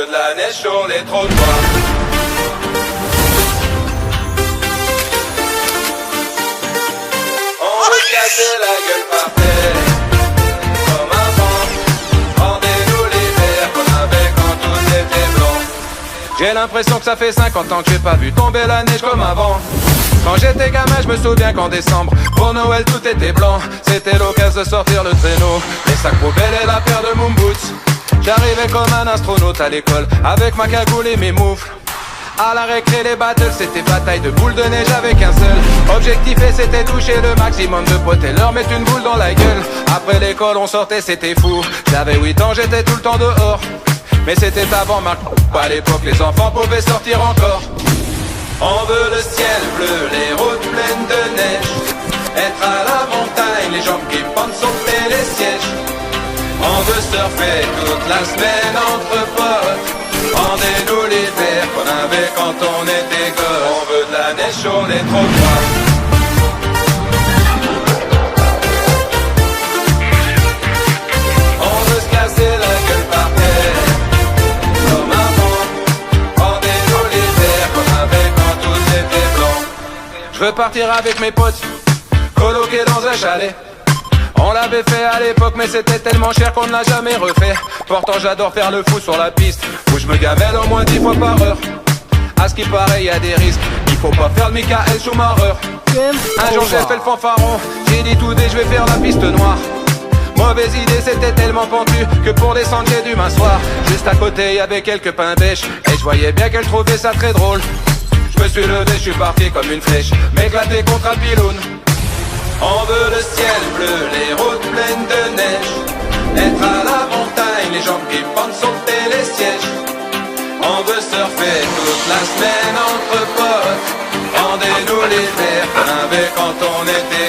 veut de la neige sur les trottoirs. On veut se casser la gueule par terre, comme avant. Rendez-nous les verres qu'on avait quand tout était blanc. J'ai l'impression que ça fait 50 ans que j'ai pas vu tomber la neige comme avant. Quand j'étais gamin, je me souviens qu'en décembre, pour Noël tout était blanc. C'était l'occasion de sortir le traîneau, les sacs poubelles et la paire de moon boots. J'arrivais comme un astronaute à l'école, avec ma cagoule et mes moufles. À la récré, les battles, c'était bataille de boules de neige avec un seul objectif, et c'était toucher le maximum de potes et leur mettre une boule dans la gueule. Après l'école, on sortait, c'était fou. J'avais 8 ans, j'étais tout le temps dehors. Mais c'était avant ma à l'époque, les enfants pouvaient sortir encore. On veut le ciel bleu, les routes pleines de neige, être à la montagne, les jambes qui pendent, sauter les sièges. On veut surfer toute la semaine entre potes. Rendez-nous l'hiver qu'on avait quand on était gosse. On veut de la neige sur les trottoirs. On veut se casser la gueule par terre, comme avant. Rendez-nous l'hiver qu'on avait quand tout était blanc. Je veux partir avec mes potes, coloquer dans un chalet. On l'avait fait à l'époque, mais c'était tellement cher qu'on ne l'a jamais refait. Pourtant j'adore faire le fou sur la piste, où je me gamelle au moins 10 fois par heure. À ce qui paraît, y a des risques, il faut pas faire le Michael Schumacher. Un jour j'ai fait le fanfaron, j'ai dit tout dès je vais faire la piste noire. Mauvaise idée, c'était tellement pentu que pour descendre j'ai dû m'asseoir. Juste à côté y avait quelques pains bêches, et je voyais bien qu'elle trouvait ça très drôle. Je me suis levé, je suis parti comme une flèche, m'éclater contre un pylône. On veut le ciel bleu, les routes pleines de neige, être à la montagne, les jambes qui pendent, sauter les sièges. On veut surfer toute la semaine entre potes. Rendez-nous l'hiver qu'on avait quand on était